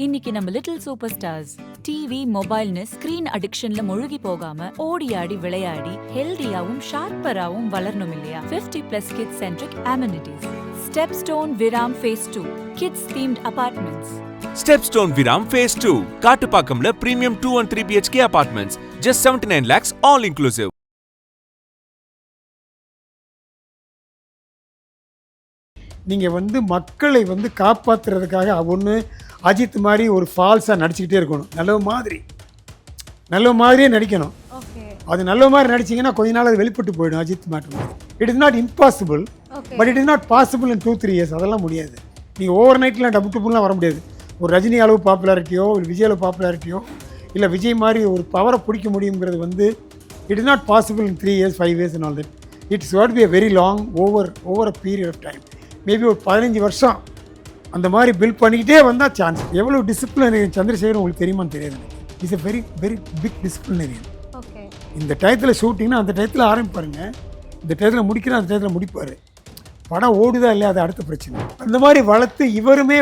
இன்னைக்கு நம்ம little super stars TV மொபைல்னு ஸ்கிரீன் அடிக்ஷன்ல முழுகி போகாம ஓடி ஆடி விளையாடி ஹெல்தியாவும் ஷார்ப்பராவும் வளரணும் இல்லையா? 50+ kids centric amenities. Stepstone Viram phase 2 kids themed apartments. Stepstone Viram Phase 2 காட்டுப்பாக்கம்ல premium 2 and 3 BHK apartments just 79 lakhs all inclusive. நீங்கள் மக்களை காப்பாற்றுறதுக்காக ஒன்று அஜித் மாதிரி ஒரு ஃபால்ஸாக நடிச்சுக்கிட்டே இருக்கணும். நல்ல மாதிரியே நடிக்கணும். அது நல்ல மாதிரி நடிச்சிங்கன்னா கொஞ்ச நாள் அது வெளிப்பட்டு போயிடும். Ajith matter it is not impossible, but it is not possible in 2-3 years. அதெல்லாம் முடியாது. நீங்கள் ஓவர் நைட்டில் டபுள் டபுள்லாம் வர முடியாது. ஒரு ரஜினி அளவு பாப்புலாரிட்டியோ ஒரு விஜய் அளவு பாப்புலாரிட்டியோ இல்லை விஜய் மாதிரி ஒரு பவரை பிடிக்க முடியுங்கிறது it is not possible in 3 years 5 years and all that. It's what be a very long over a period of time. Maybe ஒரு 15 வருஷம் அந்த மாதிரி பில்ட் பண்ணிக்கிட்டே வந்தால் சான்ஸ். எவ்வளோ டிசிப்ளினரியன் சந்திரசேகர் உங்களுக்கு தெரியுமான்னு தெரியாது. It's a very very big disciplinarian. இந்த டயத்தில் ஷூட்டிங்னா அந்த டயத்தில் ஆரம்பிப்பாருங்க, இந்த டயத்தில் முடிக்கிறா அந்த டயத்தில் முடிப்பார். படம் ஓடுதா இல்லையா அது அடுத்த பிரச்சனை. அந்த மாதிரி வளர்த்து இவருமே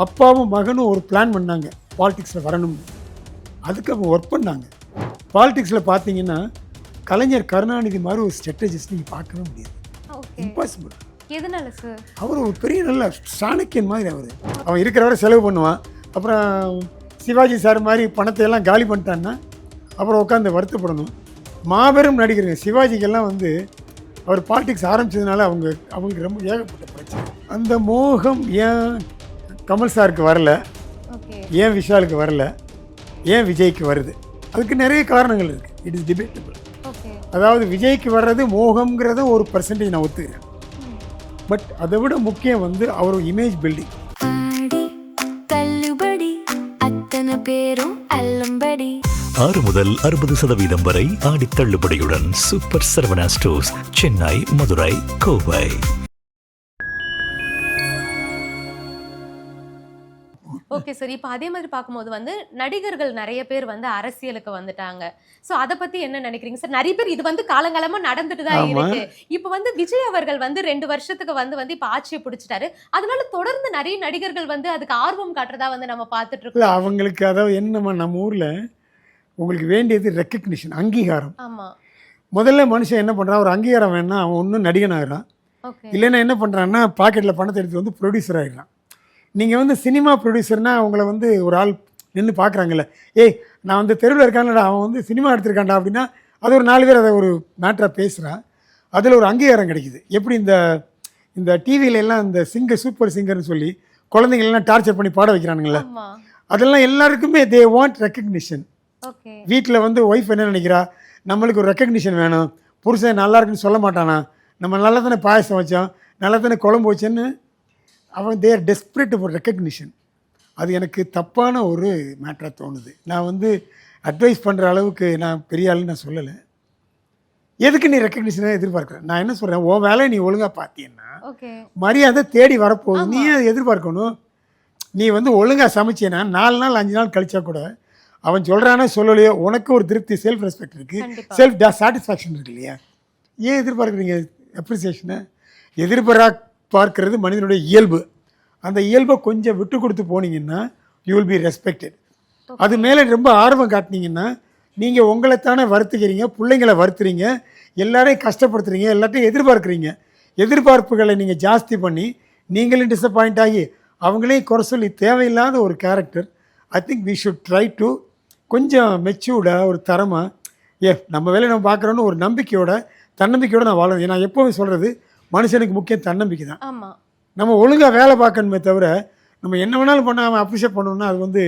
அப்பாவும் மகனும் ஒரு பிளான் பண்ணாங்க பாலிடிக்ஸில் வரணும்னு. அதுக்கு அவங்க ஒர்க் பண்ணாங்க. பாலிடிக்ஸில் பார்த்தீங்கன்னா கலைஞர் கருணாநிதி மாதிரி ஒரு ஸ்ட்ராட்டஜிஸ்ட் நீங்கள் பார்க்கவே முடியாது. இம்பாசிபிள். எதனால சார்? அவர் ஒரு பெரிய நல்ல சாணக்கியன் மாதிரி. அவன் இருக்கிறவரை செலவு பண்ணுவான். அப்புறம் சிவாஜி சார் மாதிரி பணத்தை எல்லாம் காலி பண்ணிட்டான்னா அப்புறம் உட்காந்து வருத்தப்படணும். மாபெரும் நடிகருங்க. சிவாஜிக்கெல்லாம் அவர் பாலிடிக்ஸ் ஆரம்பித்ததுனால அவங்களுக்கு ரொம்ப ஏகப்பட்ட பிரச்சனை. அந்த மோகம் ஏன் கமல் சாருக்கு வரல, ஏன் விஷாலுக்கு வரல, ஏன் விஜய்க்கு வருது? அதுக்கு நிறைய காரணங்கள் இருக்குது. It is debatable. அதாவது விஜய்க்கு வர்றது மோகம்ங்கிறத ஒரு பர்சன்டேஜ் நான் ஒத்துக்கிறேன். பட் அதை விட முக்கியம் அவர் இமேஜ் பில்டிங். பேரும் 6 முதல் 60% வரை ஆடி தள்ளுபடியுடன் super Saravana stores, Chennai, Madurai, Kovai. Okay sir, இப்போ அதே மாதிரி பார்க்கும்போது நடிகர்கள் நிறைய பேர் அரசியலுக்கு வந்துட்டாங்க. ஸோ அதை பத்தி என்ன நினைக்கிறீங்க சார்? நிறைய பேர் இது காலங்காலமா நடந்துட்டு தான் இருக்கு. இப்போ விஜய் அவர்கள் 2 வருஷத்துக்கு இப்போ ஆட்சியை பிடிச்சிட்டாரு. அதனால தொடர்ந்து நிறைய நடிகர்கள் அதுக்கு ஆர்வம் காட்டுறதா நம்ம பார்த்துட்டு இருக்கோம். அவங்களுக்கு அதாவது என்னமா நம்ம ஊர்ல உங்களுக்கு வேண்டியது ரெக்கக்னிஷன், அங்கீகாரம். ஆமா, முதல்ல மனுஷன் என்ன பண்றான், ஒரு அங்கீகாரம் வேணா அவன் ஒன்றும் நடிகன் ஆகிறான். இல்லைன்னா என்ன பண்றான்னா பாக்கெட்ல பணத்தை எடுத்து ப்ரொடியூசர் ஆகிடலாம். நீங்கள் சினிமா ப்ரொடியூசர்னால் அவங்கள ஒரு ஆள் நின்று பார்க்குறாங்கல்ல, ஏய் நான் தெருவில் இருக்காங்கடா அவன் சினிமா எடுத்திருக்காண்டா அப்படின்னா அது ஒரு 4 பேர் அதை ஒரு மேட்டராக பேசுகிறான். அதில் ஒரு அங்கீகாரம் கிடைக்குது. எப்படி இந்த டிவியில எல்லாம் இந்த சூப்பர் சிங்கர்னு சொல்லி குழந்தைங்களெல்லாம் டார்ச்சர் பண்ணி பாட வைக்கிறானுங்களே, அதெல்லாம் எல்லாருக்குமே தே வாண்ட் ரெக்கக்னிஷன். வீட்டில் ஒய்ஃப் என்ன நினைக்கிறா, நம்மளுக்கு ஒரு ரெக்கக்னிஷன் வேணும், புருஷன் நல்லா இருக்குன்னு சொல்ல மாட்டானா, நம்ம நல்லா தானே பாயசம் வச்சோம், நல்லா தானே குழம்பு வச்சேன்னு அவன் தேர் டெஸ்பரேட் ஃபார் ரெக்கக்னிஷன். அது எனக்கு தப்பான ஒரு மேட்டராக தோணுது. நான் அட்வைஸ் பண்ணுற அளவுக்கு நான் பெரிய ஆளுன்னு நான் சொல்லலை. எதுக்கு நீ ரெக்கக்னிஷனாக எதிர்பார்க்குறேன்? நான் என்ன சொல்கிறேன், உன் வேலையை நீ ஒழுங்காக பார்த்தீங்கன்னா மரியாதை தேடி வரப்போகுது. நீ அதை எதிர்பார்க்கணும். நீ ஒழுங்காக சமைச்சேன்னா 4 நாள் 5 நாள் கழிச்சா கூட அவன் சொல்கிறானே சொல்லலையோ உனக்கு ஒரு திருப்தி, செல்ஃப் ரெஸ்பெக்ட் இருக்குது, செல்ஃப் சாட்டிஸ்ஃபேக்ஷன் இருக்கு இல்லையா? ஏன் எதிர்பார்க்குறீங்க அப்ரிசியேஷனை? பார்க்கறது மனிதனுடைய இயல்பு. அந்த இயல்பை கொஞ்சம் விட்டு கொடுத்து போனீங்கன்னா யூ வில் பி ரெஸ்பெக்டட். அது மேலே ரொம்ப ஆர்வம் காட்டினீங்கன்னா நீங்கள் உங்களைத்தானே வருத்துக்கிறீங்க, பிள்ளைங்களை வருத்துறீங்க, எல்லாரையும் கஷ்டப்படுத்துறீங்க, எல்லாத்தையும் எதிர்பார்க்குறீங்க. எதிர்பார்ப்புகளை நீங்கள் ஜாஸ்தி பண்ணி நீங்களும் டிசப்பாயிண்ட் ஆகி அவங்களையும் குறை சொல்லி தேவையில்லாத ஒரு character. I think we should try to கொஞ்சம் மெச்சூர்டாக ஒரு தரமாக நம்ம வேலையை நம்ம பார்க்குறோன்னு ஒரு நம்பிக்கையோட தன்னம்பிக்கையோடு நான் வாழணும். நான் எப்போவும் சொல்கிறது, மனுஷனுக்கு முக்கியம் தன்னம்பிக்கை தான். நம்ம ஒழுங்காக வேலை பார்க்கணுமே தவிர நம்ம என்ன வேணாலும் பண்ணாமல் அப்ரிஷியேட் பண்ணணும்னா அது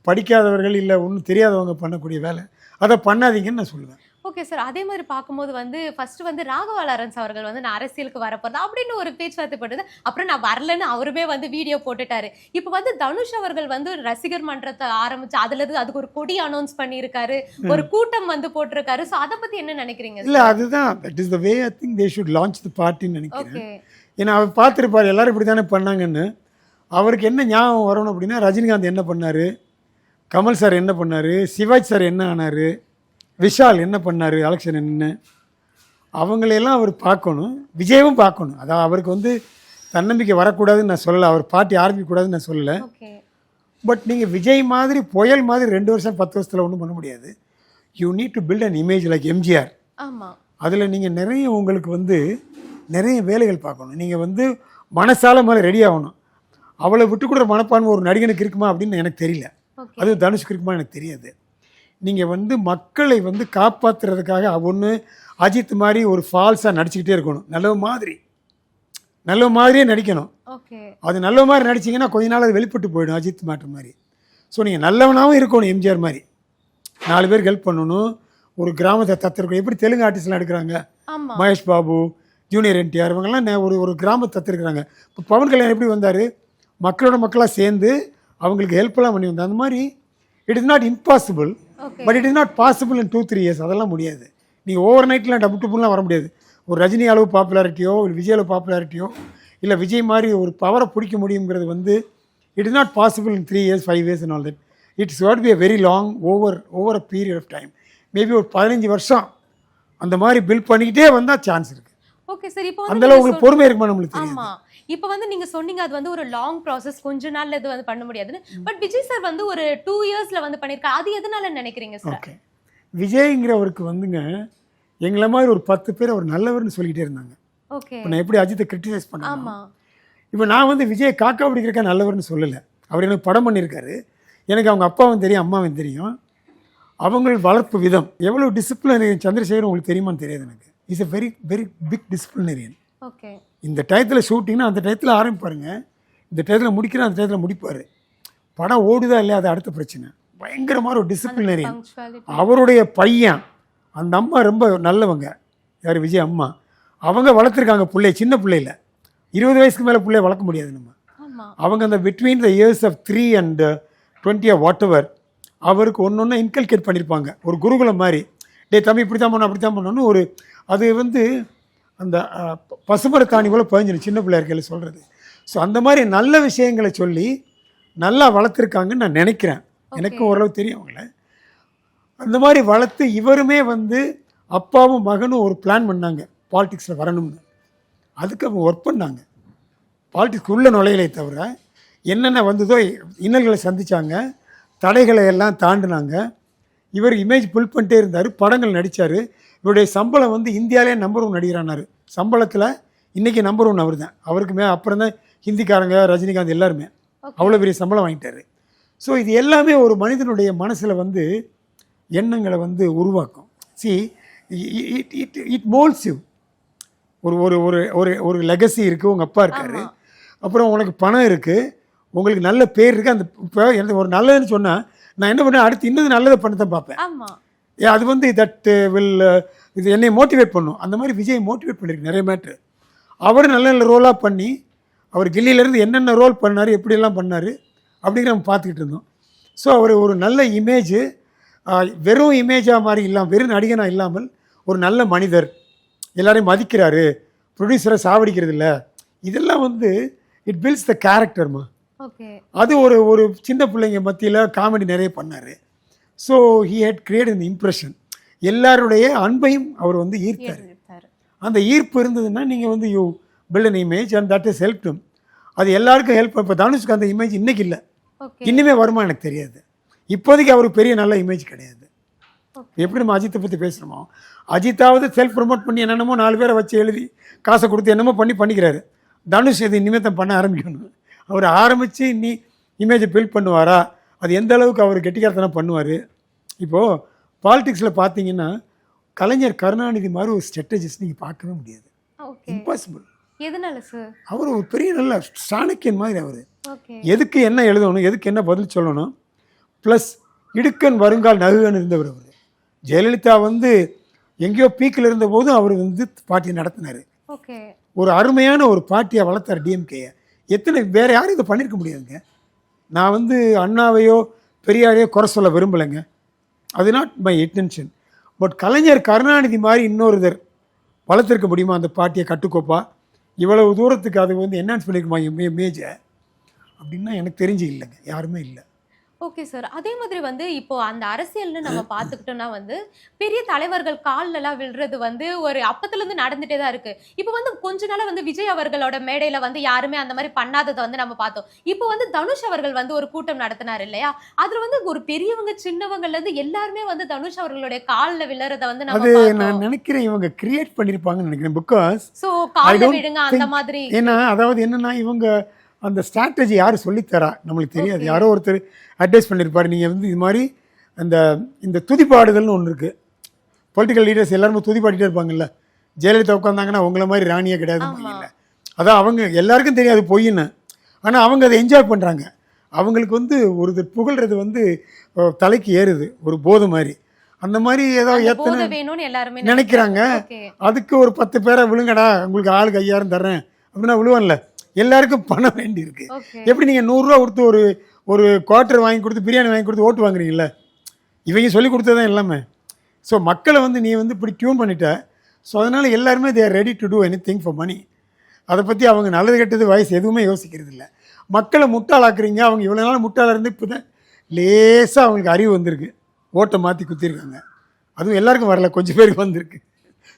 படிக்காதவர்கள் இல்லை ஒன்றும் தெரியாதவங்க பண்ணக்கூடிய வேலை. அதை பண்ணாதீங்கன்னு நான் சொல்லுவேன். ஓகே சார், அதே மாதிரி பார்க்கும்போது ஃபர்ஸ்ட் ராகவா லாரன்ஸ் அவர்கள் நான் அரசியலுக்கு வரப்போறது அப்படின்னு ஒரு பேச்சுவார்த்தை போட்டது. அப்புறம் நான் வரலன்னு அவருமே வீடியோ போட்டுட்டாரு. இப்போ தனுஷ் அவர்கள் ரசிகர் மன்றத்தை ஆரம்பிச்சு அதுக்கு ஒரு கொடி அனௌன்ஸ் பண்ணியிருக்காரு, ஒரு கூட்டம் போட்டிருக்காரு. ஸோ அதை பத்தி என்ன நினைக்கிறீங்க? இல்லை அதுதான் that is the way I think they should launch the பார்ட்டின்னு நினைக்கிறேன். ஏன்னா அவர் பார்த்துருப்பார் எல்லாரும் இப்படி தானே பண்ணாங்கன்னு. அவருக்கு என்ன ஞாபகம் வரணும் அப்படின்னா, ரஜினிகாந்த் என்ன பண்ணார், கமல் சார் என்ன பண்ணார், சிவாஜி சார் என்ன ஆனார், விஷால் என்ன பண்ணார் எலெக்ஷன் என்ன, அவங்களையெல்லாம் அவர் பார்க்கணும். விஜயவும் பார்க்கணும். அதாவது அவருக்கு தன்னம்பிக்கை வரக்கூடாதுன்னு நான் சொல்லலை, அவர் பார்ட்டி ஆரம்பிக்கக்கூடாதுன்னு நான் சொல்லலை. பட் நீங்கள் விஜய் மாதிரி புயல் மாதிரி 2 வருஷம் 10 வருஷத்தில் ஒன்றும் பண்ண முடியாது. You need to build an image like MGR. ஆமா. அதில் நீங்கள் நிறைய உங்களுக்கு வந்து நிறைய வேலைகள் பார்க்கணும். நீங்கள் வந்து மனசால மேலே ரெடி ஆகணும். அவளை விட்டு கொடுக்குற மனப்பான்மை ஒரு நடிகனுக்கு இருக்குமா அப்படின்னு எனக்கு தெரியல. அதுவும் தனுஷ்க்கு இருக்குமா எனக்கு தெரியாது. நீங்கள் வந்து மக்களை வந்து காப்பாற்றுறதுக்காக ஒன்று அஜித் மாதிரி ஒரு ஃபால்ஸாக நடிச்சுக்கிட்டே இருக்கணும். நல்ல மாதிரியே நடிக்கணும். அது நல்ல மாதிரி நடிச்சிங்கன்னா கொஞ்ச நாள் அது வெளிப்பட்டு போயிடும் அஜித் மாற்ற மாதிரி. ஸோ நீங்கள் நல்லவனாகவும் இருக்கணும் எம்ஜிஆர் மாதிரி. 4 பேருக்கு ஹெல்ப் பண்ணணும். ஒரு கிராமத்தை தத்திருக்கணும். எப்படி தெலுங்கு ஆர்டிஸ்ட்லாம் எடுக்கிறாங்க, மகேஷ் பாபு, ஜூனியர் என்டிஆர், இவங்கெல்லாம் ஒரு கிராமத்தை தத்திருக்கிறாங்க. இப்போ பவன் கல்யாணம் எப்படி வந்தார், மக்களோட மக்களாக சேர்ந்து அவங்களுக்கு ஹெல்ப்லாம் பண்ணி வந்தார். அந்த மாதிரி it is not impossible, but it is not possible in 2-3 years. அதெல்லாம் முடியாது. நீங்கள் ஓவர் நைட்லாம் டபுள்லாம் வர முடியாது. ஒரு ரஜினி அளவு பாப்புலாரிட்டியோ ஒரு விஜய் அளவு பாப்புலாரிட்டியோ இல்லை விஜய் மாதிரி ஒரு பவரை பிடிக்க முடியுங்கிறது வந்து it is not possible in 3 years 5 years and all that. It's what be a very long over a period of time. Maybe ஒரு 15 வருஷம் அந்த மாதிரி பில்ட் பண்ணிக்கிட்டே வந்தால் சான்ஸ் இருக்குது. Okay sir. இப்போ அந்த அளவு உங்களுக்கு பொறுமை இருக்குமா நம்மளுக்கு தெரியும். ஆமா. இப்போ வந்து நீங்க சொன்னீங்க அது வந்து ஒரு லாங் ப்ராசஸ், கொஞ்ச நாள்ல இது வந்து பண்ண முடியாதுன்னு. பட் விஜய் சார் வந்து ஒரு 2 yearsல வந்து பண்ணிருக்காரு. அது எதனால நினைக்கிறீங்க சார்? ஓகே, விஜய்ங்கிறவருக்கு வந்துங்க எங்களை மாதிரி ஒரு 10 பேர் அவர் நல்லவர்னு சொல்லிக்கிட்டே இருந்தாங்க. ஓகே. இப்போ நான் எப்படி அஜித்தை கிரிட்டிசைஸ் பண்ணேன். ஆமா. இப்போ நான் வந்து விஜய் காக்கா பிடிக்கிறக்கா நல்லவர்னு சொல்லலை. அவர் எனக்கு படம் பண்ணியிருக்காரு. எனக்கு அவங்க அப்பாவும் தெரியும் அம்மாவும் தெரியும். அவங்க வளர்ப்பு விதம் எவ்வளோ டிசிப்ளினரியன் சந்திரசேகர் உங்களுக்கு தெரியுமான்னு தெரியாது எனக்கு. Is a very very big disciplinarian. Okay. இந்த டயத்தில் ஷூட்டிங்னா அந்த டயத்தில் ஆரம்பிப்பாருங்க, இந்த டயத்தில் முடிக்கிறேன், அந்த டயத்தில் முடிப்பார். படம் ஓடுதா இல்லையா அது அடுத்த பிரச்சனை. பயங்கரமான ஒரு டிசிப்ளினரியன். அவருடைய பையன் அந்த அம்மா ரொம்ப நல்லவங்க. யார், விஜய் அம்மா. அவங்க வளர்த்துருக்காங்க பிள்ளைய, சின்ன பிள்ளையில 20 வயசுக்கு மேலே பிள்ளைய வளர்க்க முடியாது நம்ம. அவங்க அந்த between the years of 3 and 20 or whatever அவருக்கு ஒன்று இன்கல்கேட் பண்ணியிருப்பாங்க. ஒரு குருகுலம் மாதிரி, டே தம்பி இப்படி தான் பண்ணணும் அப்படி தான் பண்ணணும்னு ஒரு அது வந்து அந்த பசுமர தாணி போல் பதிஞ்சிடும் சின்ன பிள்ளையா இருக்கையில் சொல்கிறது. ஸோ அந்த மாதிரி நல்ல விஷயங்களை சொல்லி நல்லா வளர்த்துருக்காங்கன்னு நான் நினைக்கிறேன். எனக்கும் ஓரளவு தெரியும் அவங்கள. அந்த மாதிரி வளர்த்து இவருமே வந்து அப்பாவும் மகனும் ஒரு பிளான் பண்ணாங்க பாலிடிக்ஸில் வரணும்னு. அதுக்கு அவங்க ஒர்க் பண்ணாங்க. பாலிடிக்ஸ் உள்ள நுழையலை தவிர என்னென்ன வந்ததோ இன்னல்களை சந்தித்தாங்க, தடைகளை எல்லாம் தாண்டினாங்க. இவர் இமேஜ் புல் பண்ணிட்டே இருந்தார், படங்கள் நடித்தார். இவருடைய சம்பளம் வந்து இந்தியாவிலே நம்பர் 1 நடிகரானார். சம்பளத்தில் இன்றைக்கி நம்பர் 1 அவர் தான். அவருக்கு அப்புறம் தான் ஹிந்திக்காரங்க, ரஜினிகாந்த் எல்லாருமே அவ்வளோ பெரிய சம்பளம் வாங்கிட்டார். ஸோ இது எல்லாமே ஒரு மனிதனுடைய மனசில் வந்து எண்ணங்களை வந்து உருவாக்கும். See it moles you. ஒரு ஒரு ஒரு ஒரு ஒரு லெகசி இருக்குது, உங்கள் அப்பா இருக்கார், அப்புறம் உனக்கு பணம் இருக்குது, உங்களுக்கு நல்ல பேர் இருக்குது. அந்த இப்போ எனக்கு ஒரு நல்லதுன்னு சொன்னால் நான் என்ன பண்ணேன், அடுத்து இன்னும் நல்லதை பண்ண தான் பார்ப்பேன். அது வந்து தட் வில் இது என்னை மோட்டிவேட் பண்ணும். அந்த மாதிரி விஜய் மோட்டிவேட் பண்ணியிருக்கு நிறைய மேட்ரு. அவர் நல்ல நல்ல ரோலாக பண்ணி அவர் கில்லியிலேருந்து என்னென்ன ரோல் பண்ணார், எப்படியெல்லாம் பண்ணார் அப்படிங்கிற நம்ம பார்த்துக்கிட்டு இருந்தோம். ஸோ அவர் ஒரு நல்ல இமேஜு, வெறும் இமேஜாக மாதிரி இல்லாமல், வெறும் நடிகனாக இல்லாமல் ஒரு நல்ல மனிதர், எல்லாரையும் மதிக்கிறாரு, ப்ரொடியூசரை சாவடிக்கிறது இல்லை, இதெல்லாம் வந்து இட் பில்ட்ஸ் த கேரக்டர்மா. அது ஒரு ஒரு சின்ன பிள்ளைங்க மத்தியில் காமெடி நிறைய பண்ணார். ஸோ ஹி ஹேட் கிரியேட் இந்த இம்ப்ரெஷன். எல்லாருடைய அன்பையும் அவர் வந்து ஈர்த்தார். அந்த ஈர்ப்பு இருந்ததுன்னா நீங்கள் வந்து you build an image and that is help டும். அது எல்லாருக்கும் ஹெல்ப். இப்போ தனுஷ்க்கு அந்த இமேஜ் இன்னைக்கு இல்லை, இன்னுமே வருமா எனக்கு தெரியாது. இப்போதைக்கு அவருக்கு பெரிய நல்ல இமேஜ் கிடையாது. எப்படி நம்ம அஜித்தை பற்றி பேசுகிறோமோ, அஜித்தாவது செல்ஃப் ப்ரொமோட் பண்ணி என்னென்னமோ 4 பேரை வச்சு எழுதி காசை கொடுத்து என்னமோ பண்ணிக்கிறாரு. தனுஷ் இது இனிமேல் பண்ண ஆரம்பிக்கணும். அவர் ஆரம்பித்து இன்னி இமேஜை பில்ட் பண்ணுவாரா, அது எந்த அளவுக்கு அவர் கெட்டிக்காரத்தனம் பண்ணுவார். இப்போது பாலிடிக்ஸில் பார்த்தீங்கன்னா கலைஞர் கருணாநிதி மாதிரி ஒரு ஸ்ட்ராட்டஜிஸ்ட் நீங்கள் பார்க்கவே முடியாது. இம்பாசிபிள். எதனால சார்? அவர் ஒரு பெரிய நல்ல சாணக்கியன் மாதிரி. அவர் எதுக்கு என்ன எழுதணும், எதுக்கு என்ன பதில் சொல்லணும், ப்ளஸ் இடுக்கன் வருங்கால் நகுகன் இருந்தவர். அவர் ஜெயலலிதா வந்து எங்கேயோ பீக்கில் இருந்தபோது அவர் வந்து பார்ட்டியை நடத்தினார். ஒரு அருமையான ஒரு பார்ட்டியை வளர்த்தார் டிஎம்கேயை. எத்தனை வேறு யாரும் இதை பண்ணியிருக்க முடியாதுங்க. நான் வந்து அண்ணாவையோ பெரியாரையோ குறை சொல்ல விரும்பலைங்க, அது நாட் மை இன்டென்ஷன். பட் கலைஞர் கருணாநிதி மாதிரி இன்னொருத்தர் வளர்த்துருக்க முடியுமா அந்த பார்ட்டியை கட்டுக்கோப்பா? இவ்வளவு தூரத்துக்கு அது வந்து என்ஹான்ஸ் பண்ணியிருக்குமா இமேஜை அப்படின்னா எனக்கு தெரிஞ்சு இல்லைங்க, யாருமே இல்லை. Okay sir. அதே மாதிரி வந்து இப்போ அந்த அரசியல்னு நம்ம பார்த்துக்கிட்டோம்னா வந்து, பெரிய தலைவர்கள் கால்லலாம் விழுறது வந்து ஒரு அப்பத்துலருந்து நடந்துட்டே தான் இருக்கு. இப்போ வந்து கொஞ்ச நாளா வந்து விஜய் அவர்களோட மேடையில வந்து யாருமே அந்த மாரி பண்ணாதத வந்து நம்ம பார்த்தோம். இப்போ வந்து தனுஷ் அவர்கள் வந்து ஒரு கூட்டம் நடத்தினாரு இல்லையா? அதுல வந்து ஒரு பெரியவங்க, சின்னவங்கலேருந்து எல்லாருமே வந்து தனுஷ் அவர்களுடைய கால்ல விழறத வந்து நம்ம அது பார்த்தோம். நான் நினைக்கிறேன் இவங்க கிரியேட் பண்ணியிருப்பாங்கன்னு நினைக்கிறேன். பிகாஸ் சோ கால்ல don't விழுங்க அந்த think- மாதிரி. ஏன்னா அதாவது என்னன்னா இவங்க அந்த ஸ்ட்ராட்டஜி யார் சொல்லித்தரா நம்மளுக்கு தெரியாது. Okay. யாரோ ஒருத்தர் அட்வைஸ் பண்ணியிருப்பாரு, நீங்கள் வந்து இது மாதிரி அந்த இந்த துதிப்பாடுதல்னு ஒன்று இருக்குது. பொலிட்டிக்கல் லீடர்ஸ் எல்லாருமே துதிப்பாடிட்டே இருப்பாங்கல்ல. ஜெயலலிதா உட்காந்தாங்கன்னா உங்களை மாதிரி ராணியே கிடையாது ஆமா. இல்லை. அதான் அவங்க எல்லாருக்கும் தெரியாது பொய்ன்னு, ஆனால் அவங்க அதை என்ஜாய் பண்ணுறாங்க. அவங்களுக்கு வந்து ஒரு புகழ்றது வந்து தலைக்கு ஏறுது, ஒரு போதை மாதிரி. அந்த மாதிரி ஏதோ அந்த ஏத்தனை போதை வேணும்னு எல்லாருமே நினைக்கிறாங்க. ஓகே. அதுக்கு ஒரு 10 பேரை விழுங்கடா, உங்களுக்கு ஆளுக்கு 5000 தர்றேன் அப்படின்னா விழுவான்ல. எல்லாருக்கும் பணம் வேண்டி இருக்கு. ஓகே. எப்படி நீங்கள் 100 ரூபா கொடுத்து ஒரு குவார்ட்டர் வாங்கி கொடுத்து பிரியாணி வாங்கி கொடுத்து ஓட்டு வாங்குறீங்களா? இவங்க சொல்லி கொடுத்ததான் எல்லாமே. ஸோ மக்களை வந்து நீ வந்து இப்படி டியூன் பண்ணிட்ட. ஸோ அதனால் எல்லாருமே they are ready to do anything for money. அதை பற்றி அவங்க நல்லது கெட்டது வயசு எதுவுமே யோசிக்கிறது இல்லை. மக்களை முட்டாளாக்குறீங்க. அவங்க இவ்வளோ நாள் முட்டாளாக இருந்து இப்போ தான் லேசாக அவங்களுக்கு அறிவு வந்திருக்கு. ஓட்டை மாற்றி குத்திருக்காங்க. அதுவும் எல்லாருக்கும் வரல, கொஞ்சம் பேருக்கு வந்திருக்கு.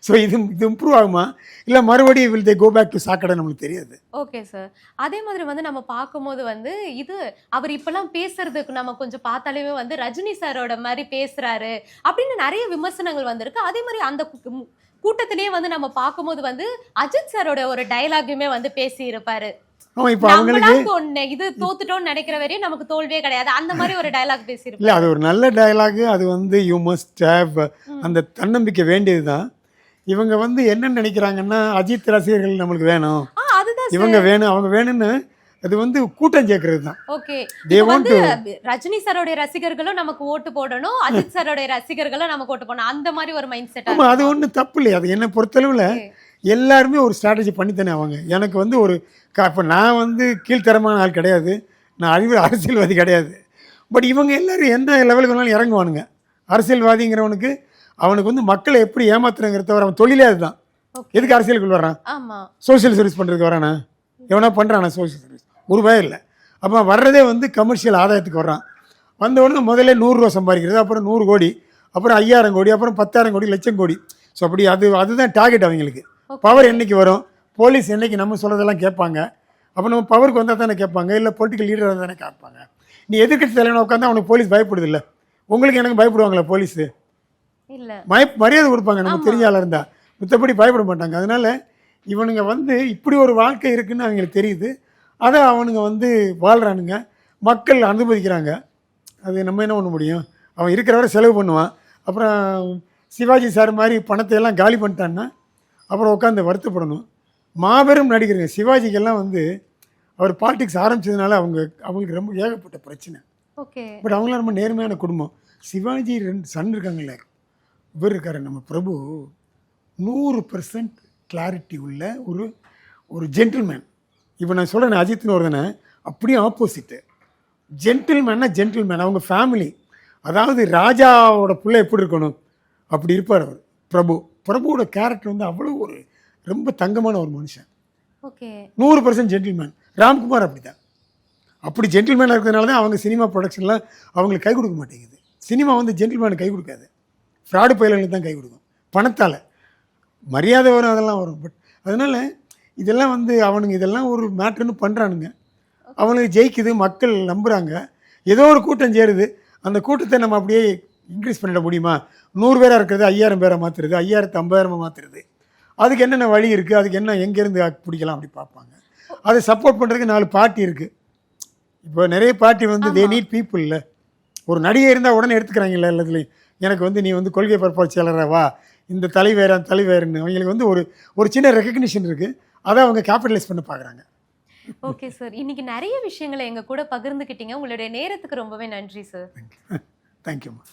ஸோ இது இம்ப்ரூவ் ஆகுமா இல்லை மறுபடியும் will they go back to சாக்கடை நம்மளுக்கு தெரியாது. Okay sir. அதே மாதிரி வந்து நம்ம பார்க்கும்போது வந்து இது அவர் இப்பெல்லாம் பேசுறதுக்கு நம்ம கொஞ்சம் பார்த்தாலே வந்து ரஜினி சாரோட மாதிரி பேசுறாரு அப்படின்னு நிறைய விமர்சனங்கள் வந்திருக்கு. அதே மாதிரி அந்த கூட்டத்திலேயே வந்து நம்ம பார்க்கும்போது வந்து அஜித் சாரோட ஒரு டயலாகுமே வந்து பேசி இருப்பாரு. ஆமாம், இப்போ அவங்களுக்கு ஒண்ணு இது தோத்துட்டோம்னு நினைக்கிற வரையும் நமக்கு தோல்வியே கிடையாது, அந்த மாதிரி ஒரு டயலாக் பேசியிருப்பாரு. இல்லை, அது ஒரு நல்ல டயலாகு. அது வந்து யூ மஸ்ட் ஹேவ் அந்த தன்னம்பிக்கை வேண்டியது தான். இவங்க வந்து என்ன நினைக்கிறாங்கன்னா அஜித் ரசிகர்கள் நம்மளுக்கு வேணும், அதுதான் இவங்க வேணும், அவங்க வேணும்னு அது வந்து கூட்டம் சேர்க்கறது தான். ஓகே. They இப்போ want வந்து ரஜினி சாரோட ரசிகர்களும் நமக்கு ஓட்டு போடணும், அஜித் சாரோட ரசிகர்களும் நமக்கு ஓட்டு போடணும், அந்த மாதிரி ஒரு மைண்ட் செட். ஆமாம், அது ஒன்றும் தப்பு இல்லையா? அது என்ன பொறுத்தளவில் எல்லாருமே ஒரு ஸ்ட்ராட்டஜி பண்ணித்தானே அவங்க. எனக்கு வந்து ஒரு இப்போ நான் வந்து கீழ்த்தரமான ஆள் கிடையாது, நான் அரசியல்வாதி கிடையாது. பட் இவங்க எல்லோரும் எந்த லெவலுக்கு வேணாலும் இறங்குவானுங்க. அரசியல்வாதிங்கிறவனுக்கு அவனுக்கு வந்து மக்களை எப்படி ஏமாத்துறங்கிறத தவிர அவன் தொழிலே அதுதான். எதுக்கு அரசியலுக்குள்ள வரான்? ஆமா. சோஷியல் சர்வீஸ் பண்ணுறதுக்கு வரானா? எவனா பண்ணுறானா சோஷியல் சர்வீஸ்? ஒரு ரூபாய் இல்லை. அப்போ வர்றதே வந்து கமர்ஷியல் ஆதாயத்துக்கு வர்றான். வந்தவொடனே முதல்ல 100 ரூபா சம்பாதிக்கிறது, அப்புறம் 100 கோடி, அப்புறம் 5000 கோடி, அப்புறம் 10,000 கோடி, லட்சம் கோடி. ஸோ அப்படி அதுதான் டார்கெட் அவங்களுக்கு. பவர் என்னைக்கு வரும்? போலீஸ் என்னைக்கு நம்ம சொல்கிறதெல்லாம் கேட்பாங்க? அப்போ நம்ம பவருக்கு வந்தால் தானே கேட்பாங்க, இல்லை பொலிட்டிக்கல் லீடர் தானே கேட்பாங்க. நீ எதிர்க்கட்சி தலைவனை உட்காந்து அவனுக்கு போலீஸ் பயப்படுது இல்லை? உங்களுக்கு எனக்கு பயப்படுவாங்களா போலீஸு? இல்ல. மரியாதை கொடுப்பாங்க நமக்கு தெரிஞ்ச ஆளாக இருந்தால். மற்றபடி பயப்பட மாட்டாங்க. அதனால் இவனுங்க வந்து இப்படி ஒரு வாழ்க்கை இருக்குதுன்னு அவங்களுக்கு தெரியுது. அதை அவனுங்க வந்து வாழ்கிறானுங்க, மக்கள் அனுமதிக்கிறாங்க. அது நம்ம என்ன பண்ண முடியும்? அவன் இருக்கிறவரை செலவு பண்ணுவான். அப்புறம் சிவாஜி சார் மாதிரி பணத்தை எல்லாம் காலி பண்ணிட்டான்னா அப்புறம் உட்காந்து வருத்தப்படணும். மாபெரும் நடிகருங்க சிவாஜிக்கெல்லாம் வந்து அவர் பாலிடிக்ஸ் ஆரம்பித்ததுனால அவங்களுக்கு ரொம்ப ஏகப்பட்ட பிரச்சனை. ஓகே. பட் அவங்களாம் ரொம்ப நேர்மையான குடும்பம். சிவாஜி 2 சன் இருக்காங்கல்ல, இவர் இருக்காரு நம்ம பிரபு, 100% கிளாரிட்டி உள்ள ஒரு ஜென்டில்மேன். இப்போ நான் சொல்கிறேன் அஜித்னு ஒருத்தனை அப்படியே ஆப்போசிட்டு. ஜென்டில்மேன். அவங்க ஃபேமிலி, அதாவது ராஜாவோட பிள்ளை எப்படி இருக்கணும் அப்படி இருப்பார் அவர் பிரபுவோட கேரக்டர் வந்து அவ்வளோ ஒரு ரொம்ப தங்கமான ஒரு மனுஷன். ஓகே. 100% ஜென்டில்மேன். ராம்குமார் அப்படி தான். அப்படி ஜென்டில்மேனாக இருக்கிறதுனால தான் அவங்க சினிமா ப்ரொடக்ஷன்லாம் அவங்களுக்கு கை கொடுக்க மாட்டேங்குது. சினிமா வந்து ஜென்டில்மேனுக்கு கை கொடுக்காது, ஃப்ராடு பயிர்களுக்கு தான் கை கொடுக்கும். பணத்தால் மரியாதை வரும், அதெல்லாம் வரும். பட் அதனால் இதெல்லாம் வந்து அவனுங்க இதெல்லாம் ஒரு மேட்ருன்னு பண்ணுறானுங்க. அவனுக்கு ஜெயிக்குது, மக்கள் நம்புகிறாங்க. ஏதோ ஒரு கூட்டம் சேருது. அந்த கூட்டத்தை நம்ம அப்படியே இன்க்ரீஸ் பண்ணிட முடியுமா? 100 பேராக இருக்கிறது 5000 பேரை மாற்றுறது, 5000 50,000 மாற்றுறது. அதுக்கு என்னென்ன வழி இருக்குது, அதுக்கு என்ன எங்கேருந்து பிடிக்கலாம் அப்படி பார்ப்பாங்க. அதை சப்போர்ட் பண்ணுறதுக்கு 4 பார்ட்டி இருக்குது. இப்போ நிறைய பார்ட்டி வந்து தே நீட் பீப்புள். இல்லை, ஒரு நடிகை இருந்தால் உடனே எடுத்துக்கிறாங்கல்ல எல்லாத்துலேயும். எனக்கு வந்து நீ வந்து கொள்கை பரப்பாட்சியாளராக வா, இந்த தலைவேறுன்னு அவங்களுக்கு வந்து ஒரு சின்ன ரெக்கக்னிஷன் இருக்குது. அதை அவங்க கேபிட்டலைஸ் பண்ண பார்க்குறாங்க. ஓகே சார், இன்னைக்கு நிறைய விஷயங்களை எங்க கூட பகிர்ந்துக்கிட்டீங்க. உங்களுடைய நேரத்துக்கு ரொம்பவே நன்றி சார். தேங்க்யூம்மா.